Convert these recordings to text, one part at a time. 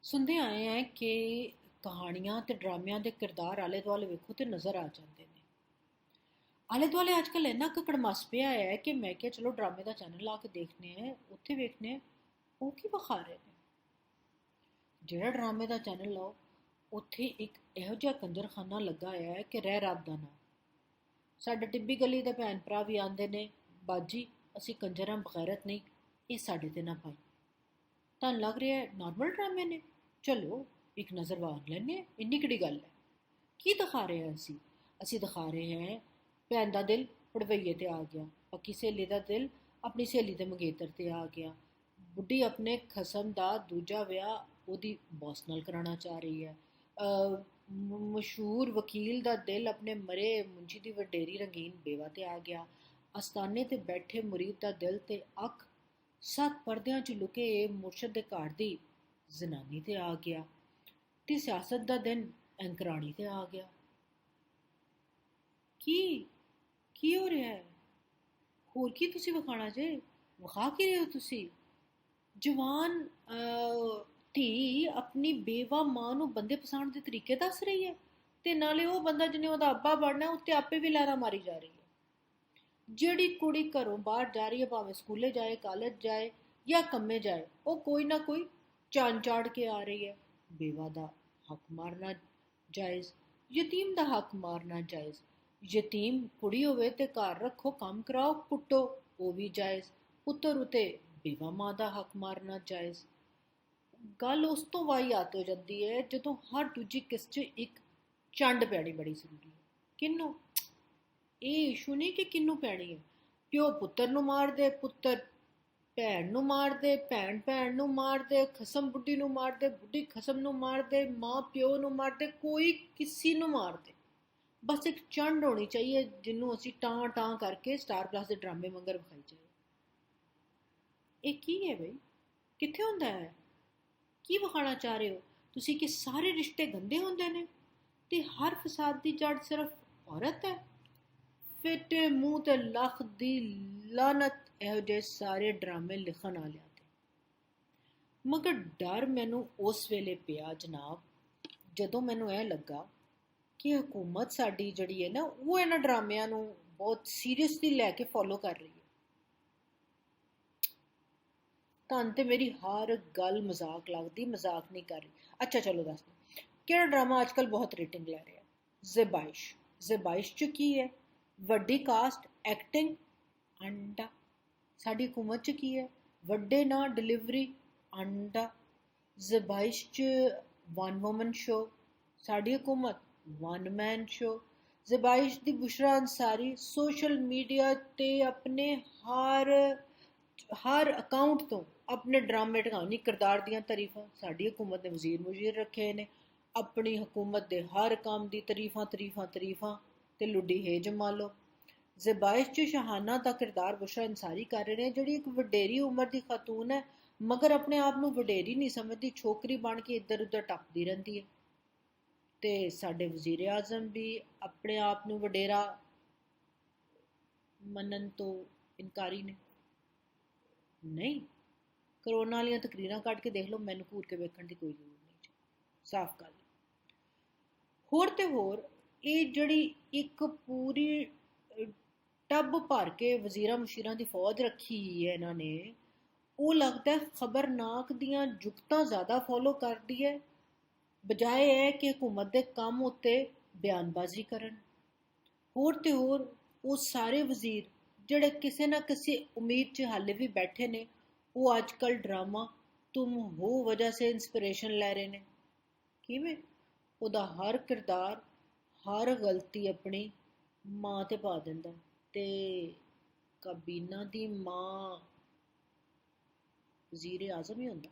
ਸੁਣਦੇ ਆਏ ਹੈ ਕਿ ਕਹਾਣੀਆਂ ਤੇ ਡਰਾਮਿਆਂ ਦੇ ਕਿਰਦਾਰ ਆਲੇ ਦੁਆਲੇ ਵੇਖੋ ਤੇ ਨਜ਼ਰ ਆ ਜਾਂਦੇ ਨੇ। ਆਲੇ ਦੁਆਲੇ ਅੱਜ ਕੱਲ੍ਹ ਇੰਨਾ ਕੁ ਕੜਮਾਸ ਪਿਆ ਹੈ ਕਿ ਮੈਂ ਕਿਹਾ ਚਲੋ ਡਰਾਮੇ ਦਾ ਚੈਨਲ ਲਾ ਕੇ ਦੇਖਨੇ ਆ, ਉੱਥੇ ਵੇਖਨੇ ਆ ਉਹ ਕੀ ਵਿਖਾ ਰਹੇ ਨੇ। ਜਿਹੜਾ ਡਰਾਮੇ ਦਾ ਚੈਨਲ ਲਾਓ ਉੱਥੇ ਇੱਕ ਇਹੋ ਜਿਹਾ ਕੰਜਰਖਾਨਾ ਲੱਗਾ ਹੋਇਆ ਹੈ ਕਿ ਰਹਿ ਰੱਬ ਦਾ ਨਾਂ। ਸਾਡੇ ਟਿੱਬੀ ਗਲੀ ਦੇ ਭੈਣ ਭਰਾ ਵੀ ਆਉਂਦੇ ਨੇ, ਬਾਜੀ ਅਸੀਂ ਕੰਜਰਾਂ ਬਗੈਰਤ ਨਹੀਂ, ਇਹ ਸਾਡੇ ਤੇ ਨਾ ਪਾਈ। ਤੁਹਾਨੂੰ ਲੱਗ ਰਿਹਾ ਹੈ ਨਾਰਮਲ ਡਰਾਮੇ ਨੇ, ਚਲੋ ਇੱਕ ਨਜ਼ਰ ਮਾਰ ਲੈਂਦੇ ਹਾਂ, ਇੰਨੀ ਕਿਹੜੀ ਗੱਲ ਹੈ। ਕੀ ਦਿਖਾ ਰਹੇ ਹਾਂ ਅਸੀਂ ਦਿਖਾ ਰਹੇ ਹਾਂ ਭੈਣ ਦਾ ਦਿਲ ਪੜਵਈਏ ਤੇ ਆ ਗਿਆ, ਪੱਕੀ ਸਹੇਲੀ ਦਾ ਦਿਲ ਆਪਣੀ ਸਹੇਲੀ ਦੇ ਮੰਗੇਤਰ ਤੇ ਆ ਗਿਆ, ਬੁੱਢੀ ਆਪਣੇ ਖਸਮ ਦਾ ਦੂਜਾ ਵਿਆਹ ਉਹਦੀ ਬੌਸ ਨਾਲ ਕਰਾਉਣਾ ਚਾਹ ਰਹੀ ਹੈ। ਮਸ਼ਹੂਰ ਵਕੀਲ ਦਾ ਦਿਲ ਆਪਣੇ ਮਰੇ ਮੁੰਸ਼ੀ ਦੀ ਵਡੇਰੀ ਰੰਗੀਨ ਬੇਵਾ ਤੇ ਆ ਗਿਆ। ਅਸਤਾਨੇ ਤੇ ਬੈਠੇ ਮੁਰੀਦ ਦਾ ਦਿਲ ਤੇ ਅੱਖ ਸੱਤ ਪਰਦਿਆਂ 'ਚ ਲੁਕੇ ਮੁਰਸ਼ਦ ਦੇ ਘਰ ਦੀ ਜ਼ਨਾਨੀ ਤੇ ਆ ਗਿਆ, ਤੇ ਸਿਆਸਤ ਦਾ ਦਿਨ ਐਂਕਰਾਣੀ ਤੇ ਆ ਗਿਆ। ਕੀ ਕੀ ਹੋ ਰਿਹਾ ਹੈ? ਹੋਰ ਕੀ ਤੁਸੀਂ ਵਿਖਾਣਾ ਜੇ? ਵਿਖਾ ਕੀ ਰਹੇ ਹੋ ਤੁਸੀਂ? ਜਵਾਨ ਧੀ ਆਪਣੀ ਬੇਵਾ ਮਾਂ ਨੂੰ ਬੰਦੇ ਪਛਾਣ ਦੇ ਤਰੀਕੇ ਦੱਸ ਰਹੀ ਹੈ, ਤੇ ਨਾਲੇ ਉਹ ਬੰਦਾ ਜਿਹਨੇ ਉਹਦਾ ਅੱਬਾ ਬਣਨਾ ਉੱਤੇ ਆਪੇ ਵੀ ਲਹਿਰਾ ਮਾਰੀ ਜਾ ਰਹੀ ਹੈ। ਜਿਹੜੀ ਕੁੜੀ ਘਰੋਂ ਬਾਹਰ ਜਾ ਰਹੀ ਹੈ, ਭਾਵੇਂ ਸਕੂਲੇ ਜਾਏ, ਕਾਲਜ ਜਾਏ ਜਾਂ ਕੰਮੇ ਜਾਏ, ਉਹ ਕੋਈ ਨਾ ਕੋਈ ਚੰਨ ਚਾੜ ਕੇ ਆ ਰਹੀ ਹੈ। ਬੇਵਾ ਦਾ ਹੱਕ ਮਾਰਨਾ ਜਾਇਜ਼, ਯਤੀਮ ਦਾ ਹੱਕ ਮਾਰਨਾ ਜਾਇਜ਼। ਯਤੀਮ ਕੁੜੀ ਹੋਵੇ ਤੇ ਘਰ ਰੱਖੋ, ਕੰਮ ਕਰਾਓ, ਕੁੱਟੋ, ਉਹ ਵੀ ਜਾਇਜ਼। ਪੁੱਤਰ ਉਤੇ ਬੇਵਾ ਮਾਂ ਦਾ ਹੱਕ ਮਾਰਨਾ ਜਾਇਜ਼। ਗੱਲ ਉਸ ਤੋਂ ਵਾਈ ਆਤ ਹੋ ਜਾਂਦੀ ਹੈ ਜਦੋਂ ਹਰ ਦੂਜੀ ਕਿਸ 'ਚ ਇੱਕ ਚੰਡ ਪੈਣੀ ਬੜੀ ਜ਼ਰੂਰੀ ਹੈ। ਕਿਹਨੂੰ? ਇਹ ਇਸ਼ੂ ਨਹੀਂ ਕਿ ਕਿਹਨੂੰ ਪੈਣੀ ਹੈ। ਪਿਓ ਪੁੱਤਰ ਨੂੰ ਮਾਰ ਦੇ, ਪੁੱਤਰ ਭੈਣ ਨੂੰ ਮਾਰ ਦੇ, ਭੈਣ ਭੈਣ ਨੂੰ ਮਾਰ ਦੇ, ਖਸਮ ਬੁੱਢੀ ਨੂੰ ਮਾਰ ਦੇ, ਬੁੱਢੀ ਖਸਮ ਨੂੰ ਮਾਰ ਦੇ, ਮਾਂ ਪਿਓ ਨੂੰ ਮਾਰ ਦੇ, ਕੋਈ ਕਿਸੇ ਨੂੰ ਮਾਰ ਦੇ। ਬਸ ਇੱਕ ਚੰਡ ਹੋਣੀ ਚਾਹੀਏ ਜਿਹਨੂੰ ਅਸੀਂ ਟਾਂ ਟਾਂ ਕਰਕੇ ਸਟਾਰ ਪਲੱਸ ਦੇ ਡਰਾਮੇ ਵਾਂਗਰ ਵਿਖਾਈ ਜਾਏ। ਇਹ ਕੀ ਹੈ ਬਈ? ਕਿੱਥੇ ਹੁੰਦਾ ਹੈ? ਕੀ ਵਿਖਾਣਾ ਚਾਹ ਰਹੇ ਹੋ ਤੁਸੀਂ? ਕਿ ਸਾਰੇ ਰਿਸ਼ਤੇ ਗੰਦੇ ਹੁੰਦੇ ਨੇ ਤੇ ਹਰ ਫਸਾਦ ਦੀ ਜੜ ਸਿਰਫ ਔਰਤ ਹੈ? ਫਿੱਟੇ ਮੂੰਹ ਤੇ ਲੱਖ ਦੀ ਲਾਨਤ ਇਹੋ ਜਿਹੇ ਸਾਰੇ ਡਰਾਮੇ ਲਿਖਣ ਵਾਲਿਆਂ ਤੇ। ਮਗਰ ਡਰ ਮੈਨੂੰ ਉਸ ਵੇਲੇ ਪਿਆ ਜਨਾਬ, ਜਦੋਂ ਮੈਨੂੰ ਇਹ ਲੱਗਾ ਕਿ ਹਕੂਮਤ ਸਾਡੀ ਜਿਹੜੀ ਹੈ ਨਾ, ਉਹ ਇਹਨਾਂ ਡਰਾਮਿਆਂ ਨੂੰ ਬਹੁਤ ਸੀਰੀਅਸਲੀ ਲੈ ਕੇ ਫੋਲੋ ਕਰ ਰਹੀ ਹੈ। ਤੁਹਾਨੂੰ ਤੇ ਮੇਰੀ ਹਰ ਗੱਲ ਮਜ਼ਾਕ ਲੱਗਦੀ, ਮਜ਼ਾਕ ਨਹੀਂ ਕਰ ਰਹੀ। ਅੱਛਾ ਚਲੋ ਦੱਸ ਦਿਓ ਕਿਹੜਾ ਡਰਾਮਾ ਅੱਜ ਕੱਲ੍ਹ ਬਹੁਤ ਰੇਟਿੰਗ ਲੈ ਰਿਹਾ? ਜ਼ੇਬਾਇਸ਼। ਜ਼ੇਬਾਇਸ਼ 'ਚ ਕੀ ਹੈ? ਵੱਡੀ ਕਾਸਟ, ਐਕਟਿੰਗ, ਅੰਡਾ। ਸਾਡੀ ਹਕੂਮਤ 'ਚ ਕੀ ਹੈ? ਵੱਡੇ ਨਾਂ, ਡਿਲੀਵਰੀ, ਅੰਡਾ। ਜ਼ੇਬਾਇਸ਼ 'ਚ ਵਨ ਵੂਮਨ ਸ਼ੋ, ਸਾਡੀ ਹਕੂਮਤ ਵਨ ਮੈਨ ਸ਼ੋ। ਜ਼ੇਬਾਇਸ਼ ਦੀ ਬੁਸ਼ਰਾ ਅੰਸਾਰੀ ਸੋਸ਼ਲ ਮੀਡੀਆ ਤੇ ਆਪਣੇ ਹਰ ਅਕਾਊਂਟ ਤੋਂ ਆਪਣੇ ਡਰਾਮੇ ਢਗਾਉਣੀ ਕਿਰਦਾਰ ਦੀਆਂ ਤਾਰੀਫਾਂ। ਸਾਡੀ ਹਕੂਮਤ ਨੇ ਵਜ਼ੀਰ ਮੁਜ਼ੀਰ ਰੱਖੇ ਨੇ, ਆਪਣੀ ਹਕੂਮਤ ਦੇ ਹਰ ਕੰਮ ਦੀ ਤਾਰੀਫਾਂ ਤਾਰੀਫਾਂ ਤਾਰੀਫਾਂ ਤੇ ਲੁੱਡੀ ਹੈ ਜਮਾ ਲਓ। ਜ਼ੇਬਾਇਸ਼ 'ਚ ਸ਼ਹਾਨਾ ਦਾ ਕਿਰਦਾਰ ਬੁਸ਼ਰਾ ਅੰਸਾਰੀ ਕਰ ਰਹੇ ਨੇ, ਜਿਹੜੀ ਇੱਕ ਵਡੇਰੀ ਉਮਰ ਦੀ ਖਾਤੂਨ ਹੈ ਮਗਰ ਆਪਣੇ ਆਪ ਨੂੰ ਵਡੇਰੀ ਨਹੀਂ ਸਮਝਦੀ, ਛੋਕਰੀ ਬਣ ਕੇ ਇੱਧਰ ਉੱਧਰ ਟੱਪਦੀ ਰਹਿੰਦੀ ਹੈ। ਤੇ ਸਾਡੇ ਵਜ਼ੀਰ ਆਜ਼ਮ ਵੀ ਆਪਣੇ ਆਪ ਨੂੰ ਵਡੇਰਾ ਮੰਨਣ ਤੋਂ ਇਨਕਾਰੀ ਨੇ। ਨਹੀਂ, ਕਰੋਨਾ ਵਾਲੀਆਂ ਤਕਰੀਰਾਂ ਕੱਢ ਕੇ ਦੇਖ ਲਓ, ਮੈਨੂੰ ਘੂਰ ਕੇ ਵੇਖਣ ਦੀ ਕੋਈ ਜ਼ਰੂਰਤ ਨਹੀਂ। ਸਾਫ਼ ਗੱਲ। ਹੋਰ ਤੇ ਹੋਰ ਇਹ ਜਿਹੜੀ ਇੱਕ ਪੂਰੀ ਟੱਬ ਭਰ ਕੇ ਵਜ਼ੀਰਾਂ ਮੁਸ਼ੀਰਾਂ ਦੀ ਫੌਜ ਰੱਖੀ ਹੈ ਇਹਨਾਂ ਨੇ, ਉਹ ਲੱਗਦਾ ਖਬਰਨਾਕ ਦੀਆਂ ਜੁਗਤਾਂ ਜ਼ਿਆਦਾ ਫੋਲੋ ਕਰਦੀ ਹੈ ਬਜਾਏ ਹੈ ਕਿ ਹਕੂਮਤ ਦੇ ਕੰਮ ਉੱਤੇ ਬਿਆਨਬਾਜ਼ੀ ਕਰਨ। ਹੋਰ ਤੇ ਹੋਰ ਉਹ ਸਾਰੇ ਵਜ਼ੀਰ ਜਿਹੜੇ ਕਿਸੇ ਨਾ ਕਿਸੇ ਉਮੀਦ 'ਚ ਹਾਲੇ ਵੀ ਬੈਠੇ ਨੇ, ਉਹ ਅੱਜ ਕੱਲ੍ਹ ਡਰਾਮਾ ਤੁਮ ਹੋ ਵਜ੍ਹਾ ਸੇ ਇੰਸਪੀਰੇਸ਼ਨ ਲੈ ਰਹੇ ਨੇ। ਕਿਵੇਂ? ਉਹਦਾ ਹਰ ਕਿਰਦਾਰ, ਹਰ ਗਲਤੀ ਆਪਣੀ ਮਾਂ ਤੇ ਪਾ ਦਿੰਦਾ, ਤੇ ਕਾਬੀਨਾ ਦੀ ਮਾਂ ਵਜ਼ੀਰ ਆਜ਼ਮ ਹੀ ਹੁੰਦਾ।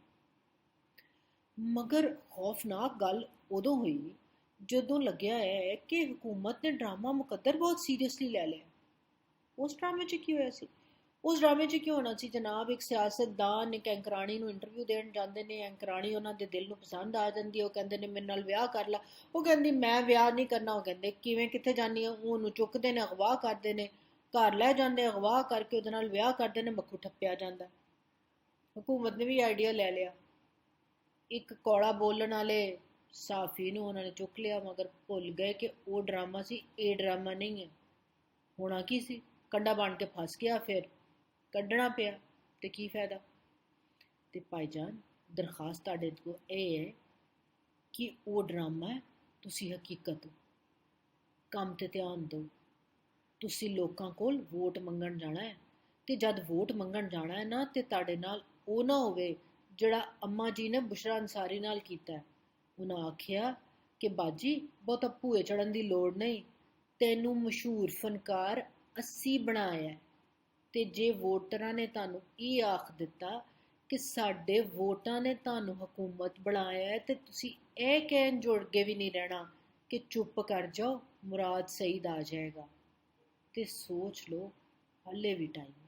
ਮਗਰ ਖੌਫਨਾਕ ਗੱਲ ਉਦੋਂ ਹੋਈ ਜਦੋਂ ਲੱਗਿਆ ਹੈ ਕਿ ਹਕੂਮਤ ਨੇ ਡਰਾਮਾ ਮੁਕੱਦਰ ਬਹੁਤ ਸੀਰੀਅਸਲੀ ਲੈ ਲਿਆ। ਉਸ ਡਰਾਮੇ 'ਚ ਕੀ ਹੋਇਆ ਸੀ? ਉਸ ਡਰਾਮੇ 'ਚ ਕੀ ਹੋਣਾ ਸੀ ਜਨਾਬ? ਇੱਕ ਸਿਆਸਤਦਾਨ ਇੱਕ ਐਂਕਰਾਣੀ ਨੂੰ ਇੰਟਰਵਿਊ ਦੇਣ ਜਾਂਦੇ ਨੇ, ਐਂਕਰਾਣੀ ਉਹਨਾਂ ਦੇ ਦਿਲ ਨੂੰ ਪਸੰਦ ਆ ਜਾਂਦੀ ਹੈ, ਉਹ ਕਹਿੰਦੇ ਨੇ ਮੇਰੇ ਨਾਲ ਵਿਆਹ ਕਰ ਲਾ। ਉਹ ਕਹਿੰਦੀ ਮੈਂ ਵਿਆਹ ਨਹੀਂ ਕਰਨਾ। ਉਹ ਕਹਿੰਦੇ ਕਿਵੇਂ, ਕਿੱਥੇ ਜਾਂਦੀ ਆ? ਉਹਨੂੰ ਚੁੱਕਦੇ ਨੇ, ਅਗਵਾ ਕਰਦੇ ਨੇ, ਘਰ ਲੈ ਜਾਂਦੇ, ਅਗਵਾ ਕਰਕੇ ਉਹਦੇ ਨਾਲ ਵਿਆਹ ਕਰਦੇ ਨੇ, ਮੱਖੂ ਠੱਪਿਆ ਜਾਂਦਾ। ਹਕੂਮਤ ਨੇ ਵੀ ਆਈਡੀਆ ਲੈ ਲਿਆ, ਇੱਕ ਕੌੜਾ ਬੋਲਣ ਵਾਲੇ ਸਾਫੀ ਨੂੰ ਉਹਨਾਂ ਨੇ ਚੁੱਕ ਲਿਆ, ਮਗਰ ਭੁੱਲ ਗਏ ਕਿ ਉਹ ਡਰਾਮਾ ਸੀ, ਇਹ ਡਰਾਮਾ ਨਹੀਂ ਹੈ। ਹੋਣਾ ਕੀ ਸੀ, ਕੰਡਾ ਬਣ ਕੇ ਫਸ ਗਿਆ, ਫਿਰ ਕੱਢਣਾ ਪਿਆ, ਤੇ ਕੀ ਫਾਇਦਾ। ਤੇ ਭਾਈਜਾਨ, ਦਰਖਾਸਤ ਤੁਹਾਡੇ ਕੋਲ ਇਹ ਹੈ ਕਿ ਉਹ ਡਰਾਮਾ ਹੈ, ਤੁਸੀਂ ਹਕੀਕਤ ਹੋ। ਕੰਮ ਤੇ ਧਿਆਨ ਦਿਓ। ਤੁਸੀਂ ਲੋਕਾਂ ਕੋਲ ਵੋਟ ਮੰਗਣ ਜਾਣਾ ਹੈ, ਤੇ ਜਦ ਵੋਟ ਮੰਗਣ ਜਾਣਾ ਹੈ ਨਾ, ਤੇ ਤੁਹਾਡੇ ਨਾਲ ਉਹ ਨਾ ਹੋਵੇ ਜਿਹੜਾ ਅੰਮਾ ਜੀ ਨੇ ਬੁਸ਼ਰਾ ਅੰਸਾਰੀ ਨਾਲ ਕੀਤਾ। ਉਹਨਾਂ ਆਖਿਆ ਕਿ ਬਾਜੀ ਬਹੁਤਾ ਭੂਏ ਚੜਨ ਦੀ ਲੋੜ ਨਹੀਂ, ਤੈਨੂੰ ਮਸ਼ਹੂਰ ਫਨਕਾਰ ਅਸੀਂ ਬਣਾਇਆ। ਤੇ ਜੇ ਵੋਟਰਾਂ ਨੇ ਤੁਹਾਨੂੰ ਇਹ ਆਖ ਦਿੱਤਾ ਕਿ ਸਾਡੇ ਵੋਟਾਂ ਨੇ ਤੁਹਾਨੂੰ ਹਕੂਮਤ ਬਣਾਇਆ ਹੈ, ਤੇ ਤੁਸੀਂ ਇਹ ਕਹਿਣ ਜੋੜ ਕੇ ਵੀ ਨਹੀਂ ਰਹਿਣਾ ਕਿ ਚੁੱਪ ਕਰ ਜਾਓ, ਮੁਰਾਦ ਸਈਦ ਆ ਜਾਏਗਾ। ਤੇ ਸੋਚ ਲਓ, ਹਾਲੇ ਵੀ ਟਾਈਮ।